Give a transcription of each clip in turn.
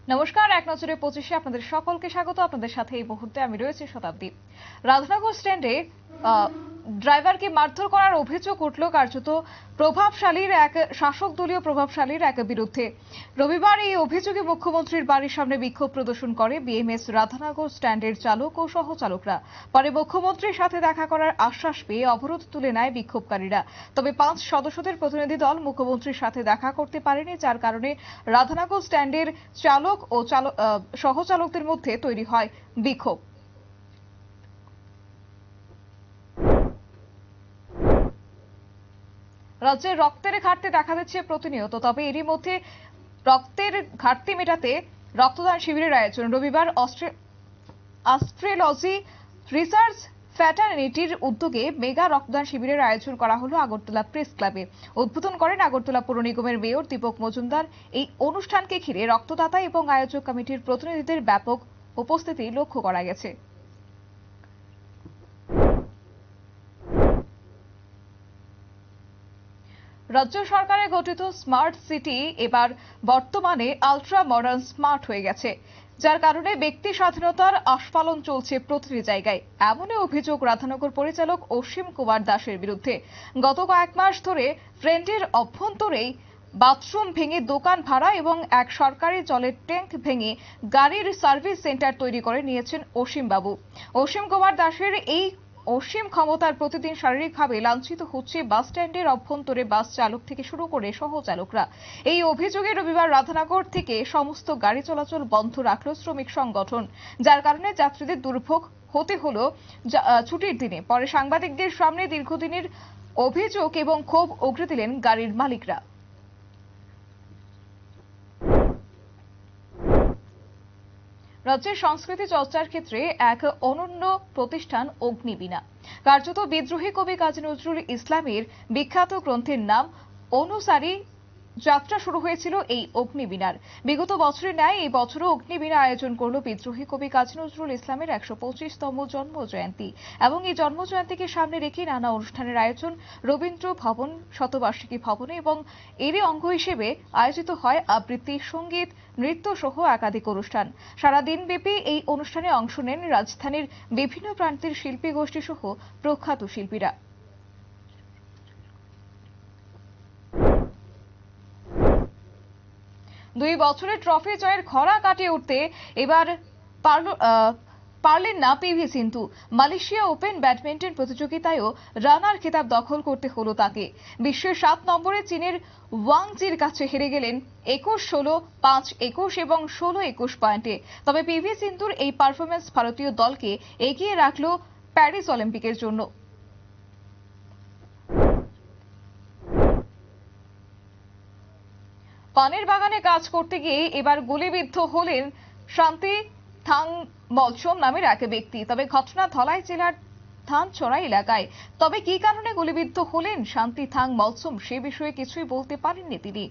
নমস্কার, এক নজরে 25-এ আপনাদের সকলকে স্বাগত। আপনাদের সাথে এই মুহূর্তে আমি রয়েছি শতাব্দী। রাধানগর স্ট্যান্ডে ড্রাইভারকে মারধর করার অভিযোগ উঠল কার্যত শাসক দলীয় প্রভাবশালীর এক বিরুদ্ধে। রবিবার এই অভিযোগে মুখ্যমন্ত্রীর বাড়ির সামনে বিক্ষোভ প্রদর্শন করে বিএমএস রাধানগর স্ট্যান্ডের চালক ও সহচালকরা। পরে মুখ্যমন্ত্রীর সাথে দেখা করার আশ্বাস পেয়ে অবরোধ তুলে নেয় বিক্ষোভকারীরা। তবে 5 সদস্যদের প্রতিনিধি দল মুখ্যমন্ত্রীর সাথে দেখা করতে পারেনি, যার কারণে রাধানগর স্ট্যান্ডের চালক ও সহচালকদের মধ্যে তৈরি হয় বিক্ষোভ। রাজ্যে রক্তের ঘাটতি দেখা দিচ্ছে প্রতিনিয়ত, তবে এরই মধ্যে রক্তের ঘাটতি মেটাতে রক্তদান শিবিরের আয়োজন। রবিবার অস্ট্রেলজি রিসার্চ ফ্র্যাটার্নিটির উদ্যোগে মেগা রক্তদান শিবিরের আয়োজন করা হলো আগরতলা প্রেস ক্লাবে। উদ্বোধন করেন আগরতলা পৌর নিগমের মেয়র দীপক মজুমদার। এই অনুষ্ঠানকে ঘিরে রক্তদাতা এবং আয়োজক কমিটির প্রতিনিধিদের ব্যাপক উপস্থিতি লক্ষ্য করা গেছে। রাজ্য সরকারের গঠিত স্মার্ট সিটি এবার বর্তমানে আলট্রা মডার্ন স্মার্ট হয়ে গেছে, যার কারণে ব্যক্তি স্বাধীনতার আস্ফালন চলছে প্রতিটি জায়গায়। এমনই অভিযোগ রাধানগর পরিচালক অসীম কুমার দাসের বিরুদ্ধে। গত কয়েক মাস ধরে ফ্রেন্ডের অভ্যন্তরেই বাথরুম ভেঙে দোকান ভাড়া এবং এক সরকারি জলের ট্যাঙ্ক ভেঙে গাড়ির সার্ভিস সেন্টার তৈরি করে নিয়েছেন অসীম বাবু। অসীম কুমার দাসের এই অসীম ক্ষমতার প্রতিদিন শারীরিকভাবে লাঞ্ছিত হচ্ছে বাস স্ট্যান্ডের অভ্যন্তরে বাস চালক থেকে শুরু করে সহচালকরা। এই অভিযোগে রবিবার রাধানগর থেকে সমস্ত গাড়ি চলাচল বন্ধ রাখল শ্রমিক সংগঠন, যার কারণে যাত্রীদের দুর্ভোগ হতে হলো ছুটির দিনে। পরে সাংবাদিকদের সামনে দীর্ঘদিনের অভিযোগ এবং ক্ষোভ উগরে দিলেন গাড়ির মালিকরা। রাজ্যের সংস্কৃতি চর্চার ক্ষেত্রে এক অনন্য প্রতিষ্ঠান অগ্নিবীণা। কার্যত বিদ্রোহী কবি কাজী নজরুল ইসলামের বিখ্যাত গ্রন্থের নাম অনুসারী যাত্রা শুরু হয়েছিল এই অগ্নিবীণার। বিগত বছরের ন্যায় এই বছরও অগ্নিবীণা আয়োজন করল বিদ্রোহী কবি কাজী নজরুল ইসলামের 125তম জন্ম জয়ন্তী। এবং এই জন্ম জয়ন্তীকে সামনে রেখে নানা অনুষ্ঠানের আয়োজন রবীন্দ্র ভবন, শতবার্ষিকী ভবনে, এবং এরই অঙ্গ হিসেবে আয়োজিত হয় আবৃত্তি, সঙ্গীত, নৃত্য সহ একাধিক অনুষ্ঠান। সারাদিনব্যাপী এই অনুষ্ঠানে অংশ নেন রাজধানীর বিভিন্ন প্রান্তের শিল্পী গোষ্ঠী সহ প্রখ্যাত শিল্পীরা। দুই বছরের ট্রফি জয়ের খরা কাটিয়ে উঠতে এবার পারলেন না পিভি সিন্ধু। মালয়েশিয়া ওপেন ব্যাডমিন্টন প্রতিযোগিতায়ও রানার খেতাব দখল করতে হলো তাকে। বিশ্বের 7 নম্বরে চীনের ওয়াং জির কাছে হেরে গেলেন 21-16, 5-21 এবং 16-21 পয়েন্টে। তবে পিভি সিন্ধুর এই পারফরমেন্স ভারতীয় দলকে এগিয়ে রাখল প্যারিস অলিম্পিকের জন্য। পানের বাগানে কাজ করতে গিয়ে এবার গুলিবিদ্ধ হলেন শান্তি থাং মলসম নামের এক ব্যক্তি। তবে ঘটনা ধলাই জেলার ধানছড়া এলাকায়। তবে কি কারণে গুলিবিদ্ধ হলেন শান্তি থাং মলসম সে বিষয়ে কিছুই বলতে পারেননি তিনি।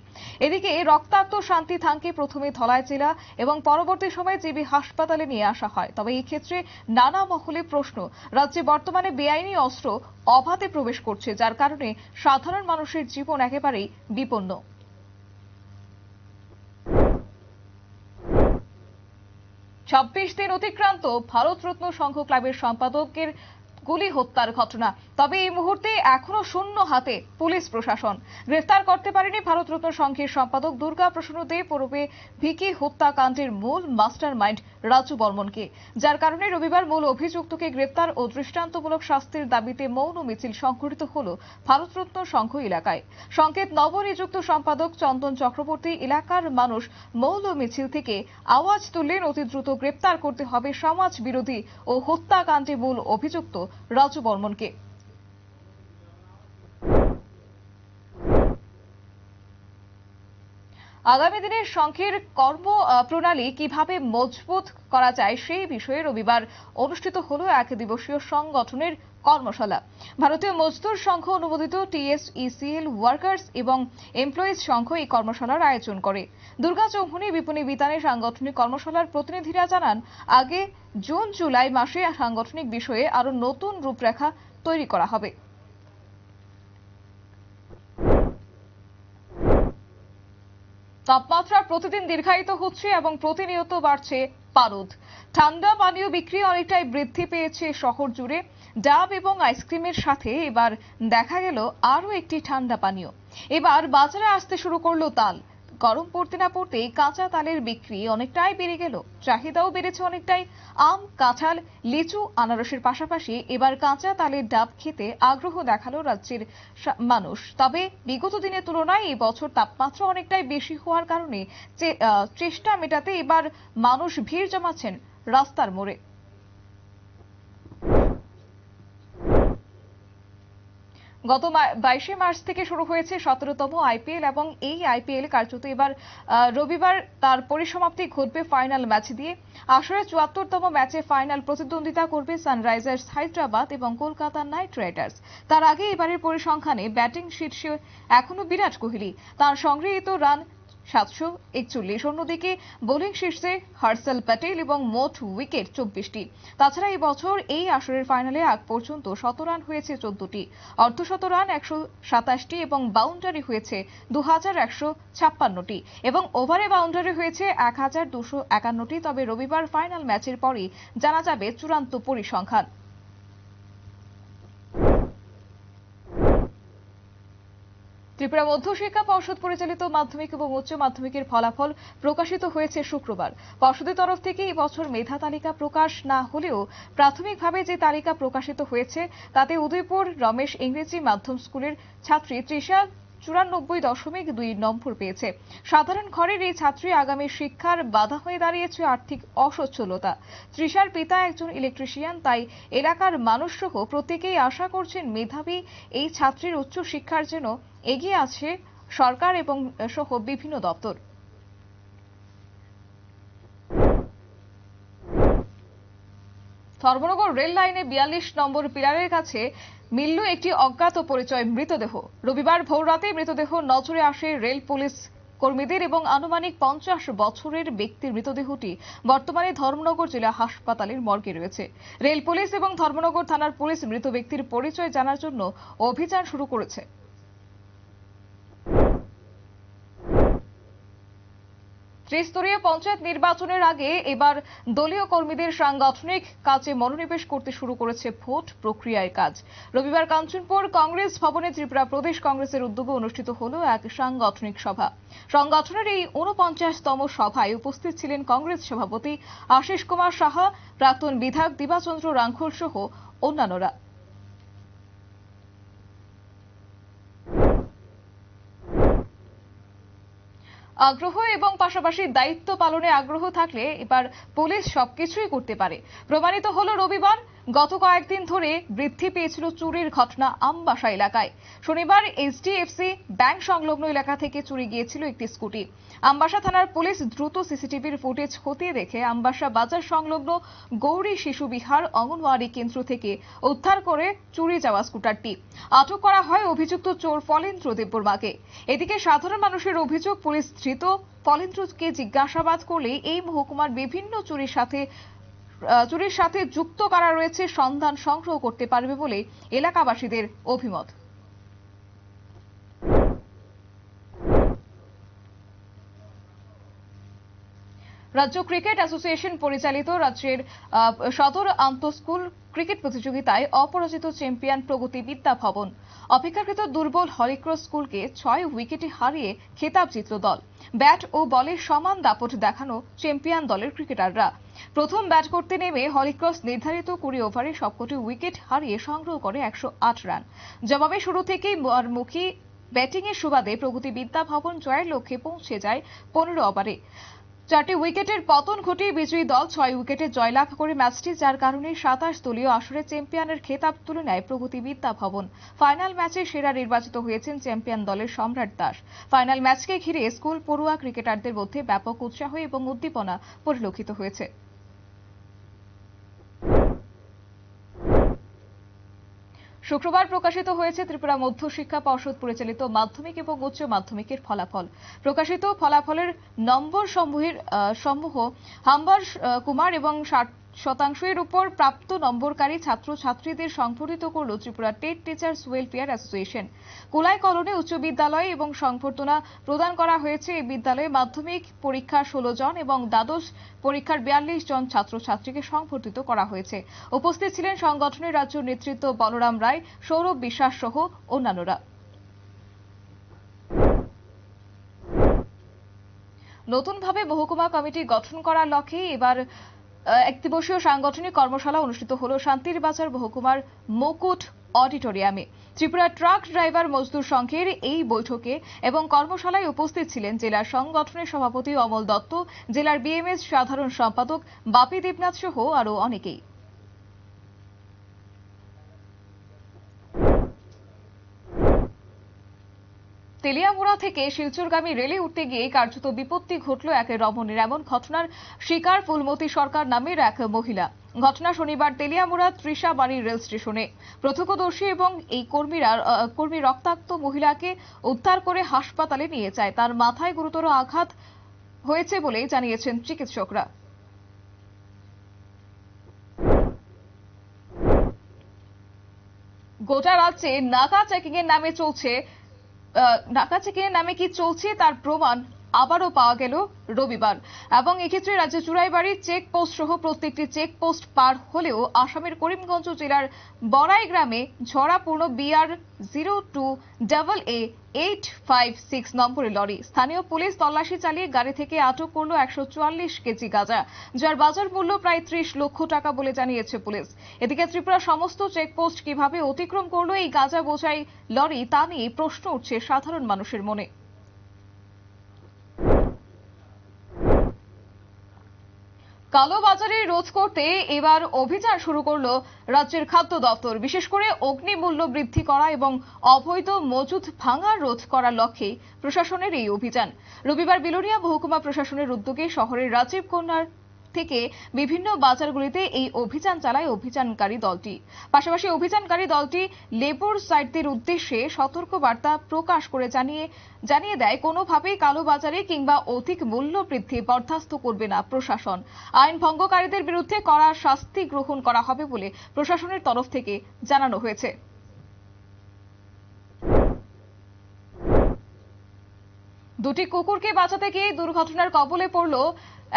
এদিকে রক্তাক্ত শান্তি থাংকে প্রথমে ধলাই জেলা এবং পরবর্তী সময়ে জিবি হাসপাতালে নিয়ে আসা হয়। তবে এই ক্ষেত্রে নানা মহলে প্রশ্ন। রাজ্যে বর্তমানে বেআইনি অস্ত্র অবাধে প্রবেশ করছে, যার কারণে সাধারণ মানুষের জীবন একেবারেই বিপন্ন। 26 দিন অতিক্রান্ত ভারতরত্ন সংঘ ক্লাবের সম্পাদকের গুলি হত্যার ঘটনা। তবে এই মুহূর্তে এখনো শূন্য হাতে পুলিশ প্রশাসন। গ্রেফতার করতে পারেনি ভারতরত্ন সংঘের সম্পাদক দুর্গা প্রসন্ন দেব ওরফে ভিকি হত্যাকাণ্ডের মূল মাস্টার মাইন্ড রাজু বর্মনকে, যার কারণে রবিবার মূল অভিযুক্তকে গ্রেফতার ও দৃষ্টান্তমূলক শাস্তির দাবিতে মৌন মিছিল সংঘটিত হল ভারতরত্ন সংঘ এলাকায়। সংকেত নবনিযুক্ত সম্পাদক চন্দন চক্রবর্তী এলাকার মানুষ মৌন মিছিল থেকে আওয়াজ তুললেন অতি দ্রুত গ্রেফতার করতে হবে সমাজ বিরোধী ও হত্যাকাণ্ডে মূল অভিযুক্ত রাজু বর্মনকে। আগামী দিনে সংঘের কর্ম প্রণালী কিভাবে মজবুত করা যায় সেই বিষয়ে রবিবার অনুষ্ঠিত হলো এক দিবসীয় সংগঠনের কর্মশালা। ভারতীয় মজদুর সংঘ অনুমোদিত TSECL ওয়ার্কার্স এবং এমপ্লয়িজ সংঘ এই কর্মশালার আয়োজন করে। দুর্গা চৌমুহনী বিপণী বিতানে সাংগঠনিক কর্মশালার প্রতিনিধিরা জানান, আগে জুন জুলাই মাসে সাংগঠনিক বিষয়ে আরো নতুন রূপরেখা তৈরি করা হবে। তাপমাত্রা প্রতিদিন দীর্ঘায়িত হচ্ছে এবং প্রতিনিয়ত বাড়ছে পারদ। ঠান্ডা পানীয় বিক্রি অনেকটাই বৃদ্ধি পেয়েছে শহর জুড়ে। ডাব এবং আইসক্রিমের সাথে এবার দেখা গেল আরো একটি ঠান্ডা পানীয়। এবার বাজারে আসতে শুরু করলো তাল। গরম পড়তে না পড়তেই কাঁচা তালের বিক্রি অনেকটাই বেড়ে গেল। চাহিদাও বেড়েছে অনেকটাই। আম, কাঁঠাল, লিচু, আনারসের পাশাপাশি এবার কাঁচা তালের ডাব খেতে আগ্রহ দেখালো রাজ্যের মানুষ। তবে বিগত দিনের তুলনায় এই বছর তাপমাত্রা অনেকটাই বেশি হওয়ার কারণে চেষ্টা মেটাতে এবার মানুষ ভিড় জমাচ্ছেন রাস্তার মোড়ে। গত 22 মার্চ থেকে শুরু হয়েছে 17তম আইপিএল এবং এই আইপিএল কার্যত এবার রবিবার তার পরিসমাপ্তি ঘটবে ফাইনাল ম্যাচ দিয়ে। আসরে 74তম ম্যাচে ফাইনাল প্রতিদ্বন্দ্বিতা করবে সানরাইজার্স হায়দ্রাবাদ এবং কলকাতা নাইট রাইডার্স। তার আগে এবারের পরিসংখ্যানে ব্যাটিং শীর্ষে এখনো বিরাট কোহলি, তার সংগৃহীত রান 741। অন্যদিকে বোলিং শীর্ষে হর্ষল প্যাটেল এবং মোট উইকেট 24টি। তাছাড়া এই বছর এই আসরের ফাইনালে আগ পর্যন্ত শতরান হয়েছে 14টি, অর্ধশতরান 127টি এবং বাউন্ডারি হয়েছে 2156টি এবং ওভারে বাউন্ডারি হয়েছে 1251টি। তবে রবিবার ফাইনাল ম্যাচের পরই জানা যাবে চূড়ান্ত পরিসংখ্যান। ত্রিপুরা মধ্যশিক্ষা পর্ষদ পরিচালিত মাধ্যমিক এবং উচ্চ মাধ্যমিকের ফলাফল প্রকাশিত হয়েছে শুক্রবার। পর্ষদের তরফ থেকে এই বছর মেধা তালিকা প্রকাশ না হলেও প্রাথমিকভাবে যে তালিকা প্রকাশিত হয়েছে তাতে উদয়পুর রমেশ ইংরেজি মাধ্যম স্কুলের ছাত্রী তৃষা 94.2 নম্বর পেয়েছে। সাধারণ ঘরের এই ছাত্রী আগামী শিক্ষার বাধা হয়ে দাঁড়িয়েছে আর্থিক অসচ্ছলতা। তৃষার পিতা একজন ইলেকট্রিশিয়ান, তাই এলাকার মানুষ সহ প্রত্যেকেই আশা করছেন মেধাবী এই ছাত্রীর উচ্চ শিক্ষার জন্য এগিয়ে আছে সরকার এবং সহ বিভিন্ন দপ্তর। ধর্মনগর রেল লাইনে 42 নম্বর পিলারের কাছে মিলল একটি অজ্ঞাত পরিচয় মৃতদেহ। রবিবার ভোররাতে মৃতদেহ নজরে আসে রেল পুলিশ কর্মীদের এবং আনুমানিক 50 বছরের ব্যক্তির মৃতদেহটি বর্তমানে ধর্মনগর জেলা হাসপাতালের মর্গে রয়েছে। রেল পুলিশ এবং ধর্মনগর থানার পুলিশ মৃত ব্যক্তির পরিচয় জানার জন্য অভিযান শুরু করেছে। ত্রিস্তরীয় পঞ্চায়েত নির্বাচনের আগে এবার দলীয় কর্মীদের সাংগঠনিক কাজে মনোনিবেশ করতে শুরু করেছে ভোট প্রক্রিয়ার কাজ। রবিবার কাঞ্চনপুর কংগ্রেস ভবনে ত্রিপুরা প্রদেশ কংগ্রেসের উদ্যোগে অনুষ্ঠিত হল এক সাংগঠনিক সভা। সংগঠনের এই 49তম সভায় উপস্থিত ছিলেন কংগ্রেস সভাপতি আশিস কুমার সাহা, প্রাক্তন বিধায়ক দিবাচন্দ্র রাঙ্খল সহ অন্যান্যরা। আগ্রহ এবং পাশাপাশি দায়িত্ব পালনে আগ্রহ থাকলে এবার পুলিশ সবকিছুই করতে পারে, প্রমাণিত হলো রবিবার। গত কয়েকদিন ধরে বৃদ্ধি পেয়েছিল চুরির ঘটনা আমবাসা এলাকায়। শনিবার এইচডিএফসি ব্যাংক সংলগ্ন এলাকা থেকে চুরি গিয়েছিল একটি স্কুটি। আমবাসা থানার পুলিশ দ্রুত সিসিটিভির ফুটেজ খতিয়ে দেখে আমবাসা বাজার সংলগ্ন গৌরী শিশু বিহার অঙ্গনওয়াড়ি কেন্দ্র থেকে উদ্ধার করে চুরি যাওয়া স্কুটারটি। আটক করা হয় অভিযুক্ত চোর ফলেন্দ্র দেববর্মাকে। এদিকে সাধারণ মানুষের অভিযোগ, পুলিশ ধৃত ফলেন্দ্রকে জিজ্ঞাসাবাদ করলে এই মহকুমার বিভিন্ন চুরির সাথে যুক্ত কারা রয়েছে সন্ধান সংগ্রহ করতে পারবে বলে এলাকাবাসীদের অভিমত। রাজ্য ক্রিকেট অ্যাসোসিয়েশন পরিচালিত রাজ্যের সদর আন্তঃস্কুল ক্রিকেট প্রতিযোগিতায় অপরাজিত চ্যাম্পিয়ন প্রগতি বিদ্যা ভবন। অপেক্ষাকৃত দুর্বল হলিক্রস স্কুলকে 6 উইকেটে হারিয়ে খেতাব জিতল দল। ব্যাট ও বলের সমান দাপট দেখানো চ্যাম্পিয়ন দলের ক্রিকেটাররা। প্রথম ব্যাট করতে নেমে হলিক্রস নির্ধারিত 20 ওভারে সবকটি উইকেট হারিয়ে সংগ্রহ করে 108 রান। জবাবে শুরু থেকেই মুখী ব্যাটিংয়ের সুবাদে প্রগতি বিদ্যা ভবন জয়ের লক্ষ্যে পৌঁছে যায় 15 ওভারে। 4টি উইকেটের পতন ঘটিয়ে বিজয়ী দল 6 উইকেটে জয়লাভ করে ম্যাচটি, যার কারণে 27 দলীয় আসরে চ্যাম্পিয়নের খেতাব তুলে নেয় প্রগতি বিদ্যা ভবন। ফাইনাল ম্যাচে সেরা নির্বাচিত হয়েছেন চ্যাম্পিয়ন দলের সম্রাট দাস। ফাইনাল ম্যাচকে ঘিরে স্কুল পড়ুয়া ক্রিকেটারদের মধ্যে ব্যাপক উৎসাহ এবং উদ্দীপনা পরিলক্ষিত হয়েছে। শুক্রবার প্রকাশিত হয়েছে ত্রিপুরা মধ্যশিক্ষা পর্ষদ পরিচালিত মাধ্যমিক এবং উচ্চ মাধ্যমিকের ফলাফল। প্রকাশিত ফলাফলের নম্বর সমূহ হাম্বার কুমার এবং শতাংশের উপর প্রাপ্ত নম্বরকারী ছাত্রছাত্রীদের সংবর্ধিত করল Tripura TET teachers welfare association. Kulai colony উচ্চ বিদ্যালয় এবং সংবর্ধনা প্রদান করা হয়েছে। এই বিদ্যালয়ে মাধ্যমিক পরীক্ষার 16 জন এবং দ্বাদশ পরীক্ষার 42 জন ছাত্রছাত্রীকে সংবর্ধিত করা হয়েছে। উপস্থিত ছিলেন সংগঠনের রাজ্য নেতৃত্ব বলরাম রায়, সৌরভ বিশ্বাস সহ অন্যান্যরা। নতুনভাবে মহকুমা কমিটি গঠন করার লক্ষ্যে এবার এক দিবসীয় সাংগঠনিক কর্মশালা অনুষ্ঠিত হল শান্তির বাজার মহকুমার মুকুট অডিটোরিয়ামে। ত্রিপুরা ট্রাক ড্রাইভার মজদুর সংঘের এই বৈঠকে এবং কর্মশালায় উপস্থিত ছিলেন জেলার সংগঠনের সভাপতি অমল দত্ত, জেলার বিএমএস সাধারণ সম্পাদক বাপি দেবনাথ সহ আরও অনেকেই। তেলিয়ামুড়া থেকে শিলচরগামী রেলে উঠতে গিয়ে কার্যত বিপত্তি ঘটল এক রমণীর। এমন ঘটনার শিকার ফুলমতি সরকার নামের এক মহিলা। ঘটনা শনিবার তেলিয়ামুড়া ত্রিশাবাড়ি রেল স্টেশনে। প্রত্যক্ষদর্শী এবং এই কর্মী রক্তাক্ত মহিলাকে উদ্ধার করে হাসপাতালে নিয়ে যায়। তার মাথায় গুরুতর আঘাত হয়েছে বলে জানিয়েছেন চিকিৎসকরা। গোটা রাজ্যে নাকা চেকিং এর নামে কি চলছে তার প্রমাণ আবারও পাওয়া গেল রবিবার। এবং এক্ষেত্রে রাজ্যে চুরাইবাড়ি চেকপোস্ট সহ প্রত্যেকটি চেকপোস্ট পার হলেও আসামের করিমগঞ্জ জেলার বড়াই গ্রামে ঝড়াপূর্ণ BR 02AA856 নম্বরের লরি। স্থানীয় পুলিশ তল্লাশি চালিয়ে গাড়ি থেকে আটক করল 144 কেজি গাঁজা, যার বাজার মূল্য প্রায় 30 লক্ষ টাকা বলে জানিয়েছে পুলিশ। এদিকে ত্রিপুরা সমস্ত চেকপোস্ট কিভাবে অতিক্রম করলো এই গাঁজা বোঝাই লরি, তা নিয়ে প্রশ্ন উঠছে সাধারণ মানুষের মনে। কালোবাজারি রোধ করতে এবার অভিযান শুরু করল রাজ্যের খাদ্য দপ্তর। বিশেষ করে অগ্নিমূল্য বৃদ্ধি করা এবং অবৈধ মজুত ভাঙা রোধ করার লক্ষ্যে প্রশাসনের এই অভিযান। রবিবার বিলোনিয়া মহকুমা প্রশাসনের উদ্যোগে শহরের রাজীব কন্যার থেকে বিভিন্ন বাজারগুলিতে এই অভিযান চালায় অভিযানকারী দলটি। পাশাপাশি অভিযানকারী দলটি লেবর সাইটদের উদ্দেশ্যে সতর্ক বার্তা প্রকাশ করে জানিয়ে দেয় কোনোভাবেই কালোবাজারে কিংবা অধিক মূল্য বৃদ্ধি বরদাস্ত করবে না প্রশাসন। আইন ভঙ্গকারীদের বিরুদ্ধে কড়া শাস্তি গ্রহণ করা হবে বলে প্রশাসনের তরফ থেকে জানানো হয়েছে। দুটি কুকুরকে বাঁচাতে গিয়ে দুর্ঘটনার কবলে পড়ল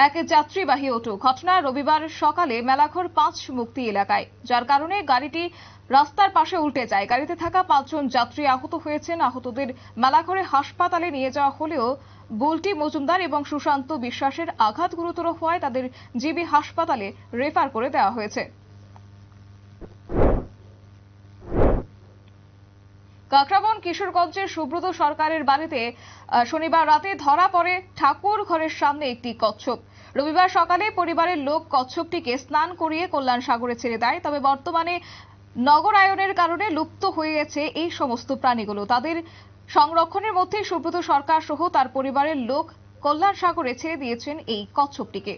এক যাত্রীবাহী অটো। ঘটনা রবিবার সকালে মেলাঘর 5 মুক্তি এলাকায়, যার কারণে গাড়িটি রাস্তার পাশে উল্টে যায়। গাড়িতে থাকা 5 জন যাত্রী আহত হয়েছেন। আহতদের মেলাঘরে হাসপাতালে নিয়ে যাওয়া হলেও বুলটি মজুমদার এবং সুশান্ত বিশ্বাসের আঘাত গুরুতর হওয়ায় তাদের জিবি হাসপাতালে রেফার করে দেওয়া হয়েছে। কাকরাবন কিশোরগঞ্জের সুব্রত সরকারের বাড়িতে শনিবার রাতে ধরা পড়ে ঠাকুর ঘরের সামনে একটি কচ্ছপ। রবিবার সকালে পরিবারের লোক কচ্ছপটিকে স্নান করিয়ে কল্যাণ সাগরে ছেড়ে দেয়। তবে বর্তমানে নগরায়নের কারণে লুপ্ত হয়ে গেছে এই সমস্ত প্রাণীগুলো। তাদের সংরক্ষণের মধ্যে সুব্রত সরকার সহ তার পরিবারের লোক কল্যাণ সাগরে ছেড়ে দিয়েছেন এই কচ্ছপটিকে।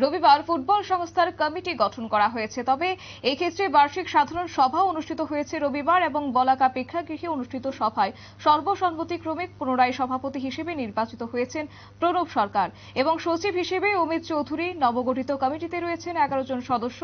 রবিবার ফুটবল সংস্থার কমিটি গঠন করা হয়েছে। তবে এই ক্ষেত্রে বার্ষিক সাধারণ সভা অনুষ্ঠিত হয়েছে রবিবার এবং বলাকা প্রেক্ষাগৃহে অনুষ্ঠিত সভায় সর্বসম্মতিক্রমে পুনরায় সভাপতি হিসেবে নির্বাচিত হয়েছেন প্রণব সরকার এবং সচিব হিসেবে অমিত চৌধুরী। নবগঠিত কমিটিতে রয়েছেন 11 জন সদস্য।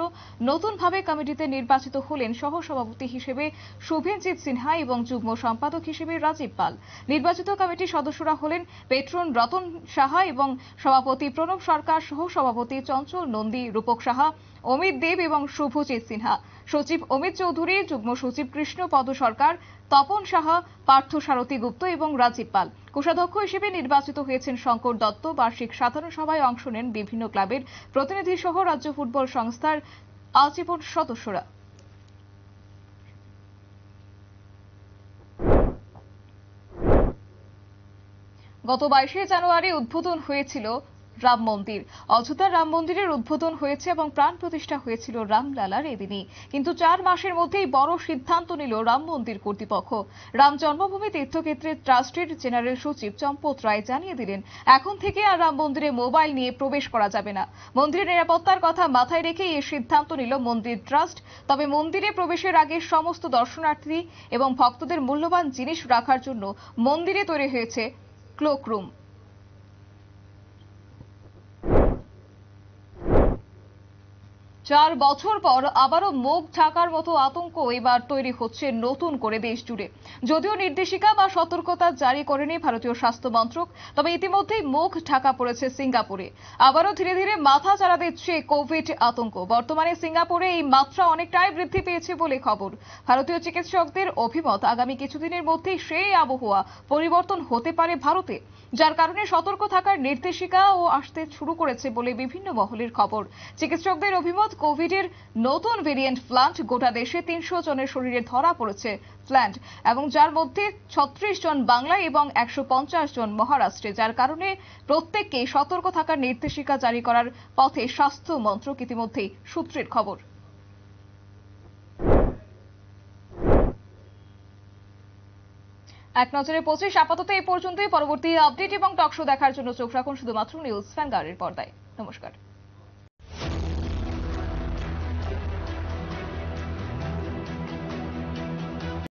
নতুনভাবে কমিটিতে নির্বাচিত হলেন সহসভাপতি হিসেবে শুভেনজিৎ সিনহা এবং যুগ্ম সম্পাদক হিসেবে রাজীব পাল। নির্বাচিত কমিটির সদস্যরা হলেন পেট্রন রতন সাহা এবং সভাপতি প্রণব সরকার, সহ সভাপতি চঞ্চল নন্দী, রূপক সাহা, অমিত দেব এবং শুভজিৎ সিনহা, সচিব অমিত চৌধুরী, যুগ্ম সচিব কৃষ্ণপদ সরকার, তপন সাহা, পার্থ সারথী গুপ্ত এবং রাজীব পাল। কোষাধ্যক্ষ হিসেবে নির্বাচিত হয়েছেন শঙ্কর দত্ত। বার্ষিক সাধারণ সভায় অংশ নেন বিভিন্ন ক্লাবের প্রতিনিধি সহ রাজ্য ফুটবল সংস্থার আজীবন সদস্যরা। গত 22 জানুয়ারি উদ্বোধন হয়েছিল রাম মন্দির। অযোধ্যার রাম মন্দিরের উদ্বোধন হয়েছে এবং প্রাণ প্রতিষ্ঠা হয়েছিল রামলালার এদিনই। কিন্তু 4 মাসের মধ্যেই বড় সিদ্ধান্ত নিল রাম মন্দির কর্তৃপক্ষ। রাম জন্মভূমি তীর্থক্ষেত্রের ট্রাস্টের জেনারেল সচিব চম্পত রায় জানিয়ে দিলেন, এখন থেকে আর রাম মন্দিরে মোবাইল নিয়ে প্রবেশ করা যাবে না। মন্দিরের নিরাপত্তার কথা মাথায় রেখে এই সিদ্ধান্ত নিল মন্দির ট্রাস্ট। তবে মন্দিরে প্রবেশের আগে সমস্ত দর্শনার্থী এবং ভক্তদের মূল্যবান জিনিস রাখার জন্য মন্দিরে তৈরি হয়েছে ক্লোক রুম। 4 বছর পর আবারও মুখ ঢাকার মতো আতঙ্ক এবার তৈরি হচ্ছে নতুন করে দেশ জুড়ে। যদিও নির্দেশিকা বা সতর্কতা জারি করেনি ভারতীয় স্বাস্থ্য মন্ত্রক, তবে ইতিমধ্যেই মুখ ঢাকা পড়েছে সিঙ্গাপুরে। আবারও ধীরে ধীরে মাথা চাড়া দিচ্ছে কোভিড আতঙ্ক। বর্তমানে সিঙ্গাপুরে এই মাত্রা অনেকটাই বৃদ্ধি পেয়েছে বলে খবর। ভারতীয় চিকিৎসকদের অভিমত, আগামী কিছুদিনের মধ্যেই সেই আবহাওয়া পরিবর্তন হতে পারে ভারতে, যার কারণে সতর্ক থাকার নির্দেশিকাও আসতে শুরু করেছে বলে বিভিন্ন মহলের খবর। চিকিৎসকদের অভিমত, কোভিডের নতুন ভেরিয়েন্ট ফ্ল্যান্ট গোটা দেশে 300 জনের শরীরে ধরা পড়েছে ফ্ল্যান্ট, এবং যার মধ্যে 36 জন বাংলায় এবং 150 জন মহারাষ্ট্রে, যার কারণে প্রত্যেককে সতর্ক থাকার নির্দেশিকা জারি করার পথে স্বাস্থ্য মন্ত্রক ইতিমধ্যেই, সূত্রের খবর। এক নজরে 25 আপাতত এই পর্যন্তই। পরবর্তী আপডেট এবং টকশো দেখার জন্য চোখ রাখুন শুধুমাত্র নিউজ ভ্যানগার্ডের পর্দায়। নমস্কার।